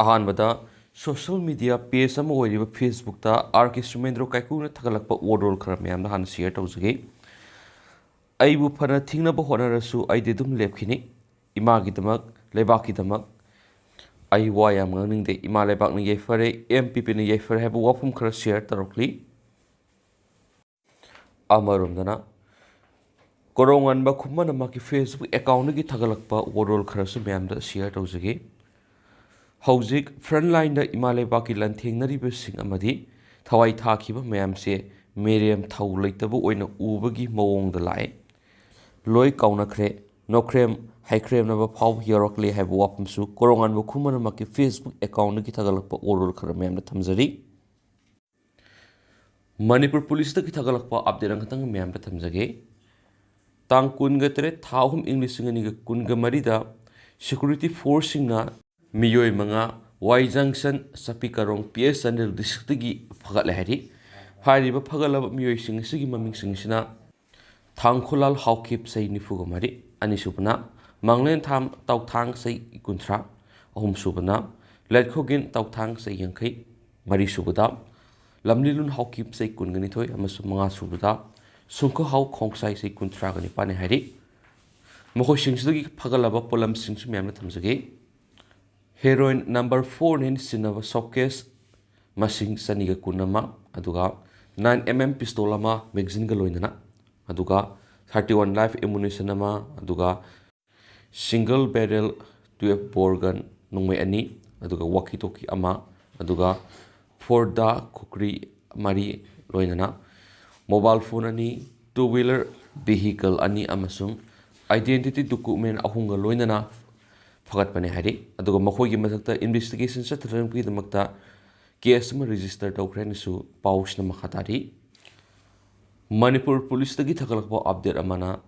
अहानबदा social media page अमा ओइरिबा Facebook ता R K Sumendra कायकू ने थगलकपा ओडोल खर मैम हान शेयर तौजगे आइबु फना थिंगनबा होनरसु आइदे दुम लेपखिनि इमागिदमक लेबाकिदमक आई वायाम ngangde ima lebak ni yefare MPP ni yefare have wafum khara share tarokli amarumdana Korounganba khumana ma ki Facebook account gi thagalakpa orol khara su myam da share tawjage hauzik frontline da ima lebak ki lan thengnari be sing amadi thawai thakhiba myam se meriam thau leitabu oina ubagi mawong da lai loi kauna khre nokrem Haikrem na ba pau hierokli have wapum su Korounganba khumana ma ki Facebook account ki thagalakpa orol khara myam da thamjari Manipur police da ki thagalakpa update ang katang myam da thamjage tang kun ga tere thahum English ngani ga kun ga mari da security force na miyoi manga Y junction sapi karong PS Sandel district gi phagal hari hari ba phagal ba miyoi sing sigi maming sing sina thangkhulal hawkip sei nifu ga mari ani supna Manglen tham tau thang sei kuntra ahum subana lekhogin tau thang sei yangkai mari subada lamlilun hawkip sei kungani thoi amasu manga subada sungko haw khongsai sei kuntra gani pane hari mokho singsigi phagalaba polam singsu myamna thamjage heroin number 4 nin sinava showcase masing saniga kunama aduga 9mm pistol ama magazine ga loinana aduga 31 live ammunition ama aduga single barrel 12 bore gun nungmai ani aduga walkie talkie ama aduga forda kukri mari loinana mobile phone ani two wheeler vehicle ani amasung identity document ahunga loinana phagat pane hari aduga makhoi gi mathakta investigation satharam ki damakta case ma register tawkhre ni su paus na makhatari Manipur police tagi thagalakpa update amana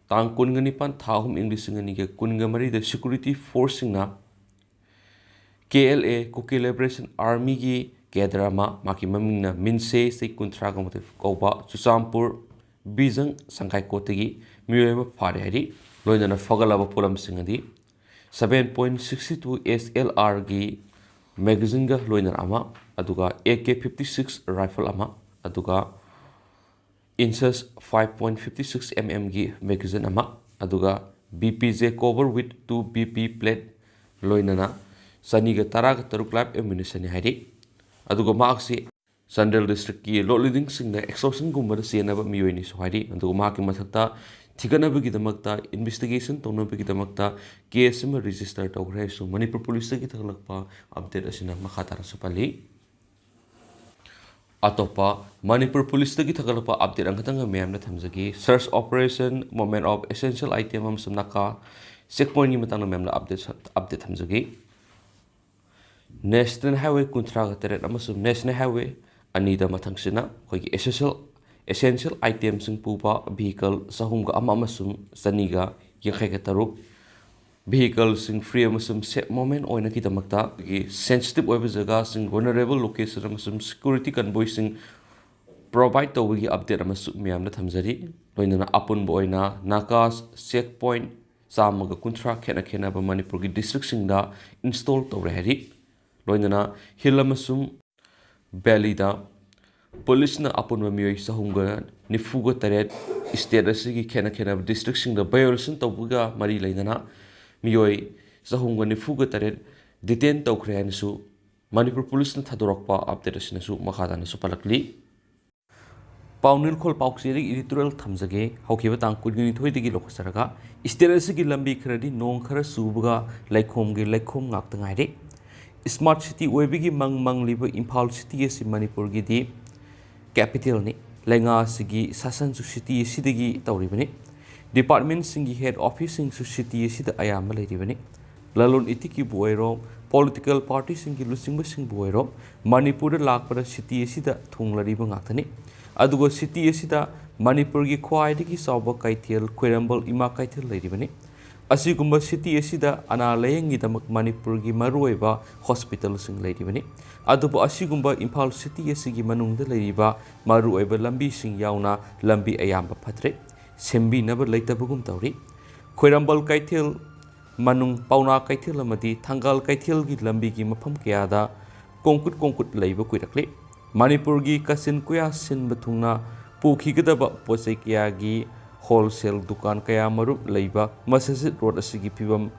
tang kungani pan thahum English ngani ke kungamari the security force na KLA Kuki Liberation Army gi kedrama maki mamingna minse sei kuntra ga motif koba Ccpur Bijang Sangkai Kotegi miyoyama phare hari loinana fagalaba polam singadi 7.62 SLR gi magazine ga loinana ama aduga AK-56 rifle ama aduga inches 5.56 mm gi magazine ama aduga BPJ cover with 2 BP plate loinana saniga taraga taruk live ammunition hari aduga marksi Sandel district ki lot leading singna extortion gumba senaba miyoini so hari aduga marki mathakta thigana bagi damakta investigation tona bagi damakta case ma register tawre so Manipur police ki thaglakpa update asina makhatara supali Atopa Manipur police tagi thagalapa update ang katanga myam na thamjagi search operation moment of essential item am samnaka checkpoint ni matang na myam na update thamjagi national highway kuntra ga teret amasum national highway anida mathangsina khoi essential items sing pupa vehicle sahum ga amasum saniga yakhai ga taruk vehicle sing free amasum set moment oina ki damakta gi sensitive oiba jaga sing vulnerable location amasum security convoy sing provide tawgi update amasum myam na thamjari loinana apun boina nakas checkpoint samaga kuntra khena ba Manipur gi district sing da install tawre hari loinana hill amasum valley da police na apun miyoi sahunga nifuga taret state asigi khena ba district sing da violation tawga mari lainana miyoi sahunga nifuga taret detain tawkhre anisu Manipur police na thadorokpa update asina su makhada na su palakli paunil khol paukseri editorial thamjage haukiba tang kudgini thoidigi lokasaraga state lambi khradi nong khara subuga laikhom ngak tangai re smart city oibigi mang liba Imphal city esi Manipur gi di capital ni lenga sigi sasan su city sidigi tawribani department singi head office sing su city sida ayam lairibani lalon itiki buoiro political party singi lusing sing buoiro Manipur lakpara city sida thunglariba ngaktani adugo city sida Manipur gi khwaidigi sawba kaithel khoirambal ima kaithel lairibani asigumba city sida ana layengi damak Manipur gi maruiba hospital sing lairibani adubo asigumba Imphal city sigi manungda lairiba maruiba lambi sing yauna lambi ayamba phatre sembi naba leitabugum tawri khoirambal kaithel manung pauna kaithil amadi thangal kaithil gi lambi gi mafam kaya kongkut leiba kuirakli manipur gi kasin kuya sin bathungna pukhi gadaba posai kaya gi wholesale dukan kaya marup leiba masasit road asigi pibam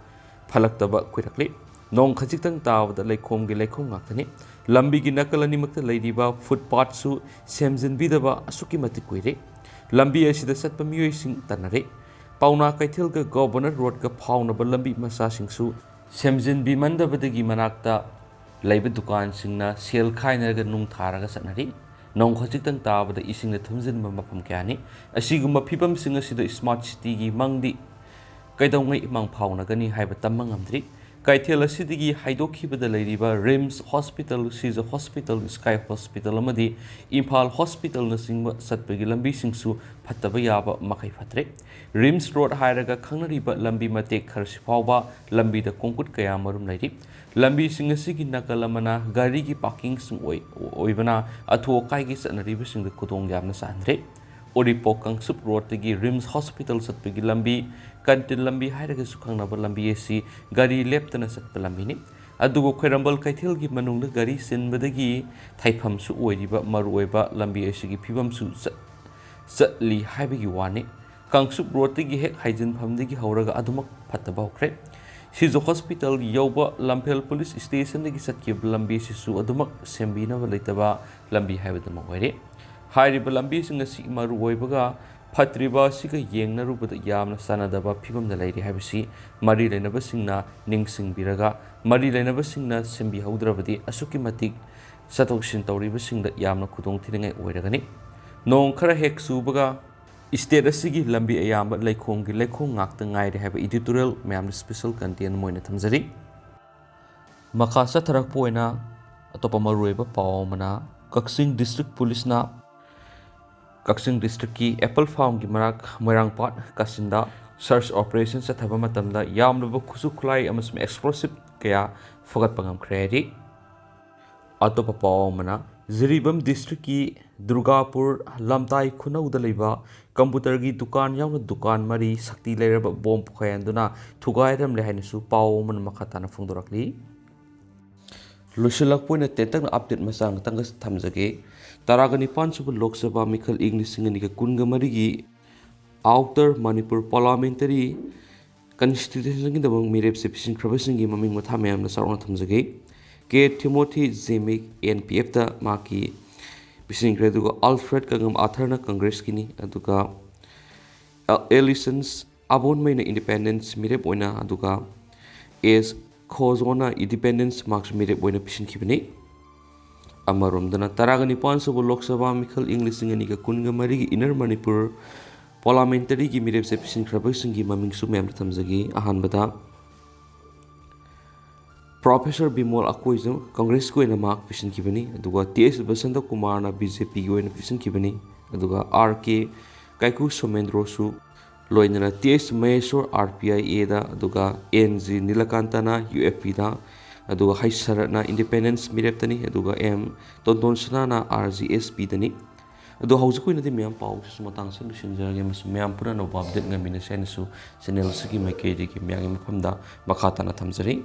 phalaktaba kuirakli nong khajitang tawda leikhom gi leikhom ngaktani lambi gi nakalani makta leidiba footpath su semjin bidaba asuki mati kuire lambi asida satpa miyoi sing tanare pauna kaithil ga governor road ga phaunaba lambi masa singsu semjin bimandabadagi manakta leiba dukan singna sel khainarga nung tharaga satnari nong khajitang tawda isingna thumjinba mafam kyani asiguma phibam singa sida smart city gi mangdi kaidongai mang phaunagani haiba tamang amdri kaithel asidigi haidokhibada leiriba rims hospital siza hospital sky hospital amadi imphal hospital na singba satpagi lambi singsu phattaba yaba makai phatre rims road hairaga khangnariba lambi mate kharsi phawba lambi da kongkut kaya marum leiri lambi sing asigi nakalamana gari gi parking sing oibana atho kai gi sanariba singda kudong yamna sandre Oripo Kangsup Road tagi Rims Hospital satpagi lambi kantin lambi hairaga sukhangnaba lambi esi gari leptana satpa lambi ni adugo khoirambal kaithil gi manungda gari sinbadagi thaifam su oiriba maruoiba lambi esi gi phibam su satli haibagi wani Kangsup Road tagi hek haijin phamdagi hauraga adumak phattaba hokre Sizo Hospital yauba Lampel Police Station dagi satkib lambi sisu adumak sembinaba leitaba lambi haibadama oire Hairiba lambi sing asi maru oibaga phatriba siga yengnarubada yamna sanadaba phibamda leiri habisi mari leinaba singna ningsing biraga mari leinaba singna sembi haudrabadi asuki matik satoksin tawriba singda yamna khudong thiringai oiragani nong khara hek subaga state asigi lambi ayamba leikhomgi leikhom ngakta ngaire haba editorial mayamna special content moina thamjari makha satharak poina atopa maruiba pawmana Kaksing District Police na Kaksing District ki Apple Farm ki marak Moirangpat Kasinda search operation sa thaba matamda yamnaba khusu khulai amasum explosive kaya fagat pangam khredi atopa pawmana Ziribam District ki Durgapur Lamtai Khunauda leiba computer gi dukan yauna dukan mari sakti leiraba bomb khayanduna thugairam le hainasu pawman makhatana phungdorakli Lushilak point tetang update masang tangas thamjage taragani pansuba Lok Sabha Mikhal English singanika kungamarigi outer Manipur parliamentary constitution gi dabang mirep se pisin khrabasing gi maming matha mayam na sarona thamjage ke Timothy Zemik NPF ta maki pisin kredugo Alfred Kangam Atharna Congress kini aduga Elisons abon maina independence mirep oina aduga is Khozona independence marks mirep oina pisin khibani Amarumdana taragani pansuba Lok Sabha Mikhal English singanika kunga marigi Inner Manipur parliamentary gi mirep se pisin khrabasing gi maming su mayam thamjagi ahanbada Professor Bimol Akoizam Congress ko ina mark pisin khibani aduga TS Basanta Kumar na BJP ko ina pisin khibani aduga RK Kaiku Somendro su loinana TS Maheshwar RPI da aduga NG Nilakanta na UFP da aduga Haisara na Independence mireptani aduga M Tonton Sana na RGSP dani adu hauju ko inadi miyam pau su matang sa lusinjage mas miyam pura no update ngamina sen su channel sigi mai ke gi miyang mafamda makata na thamjari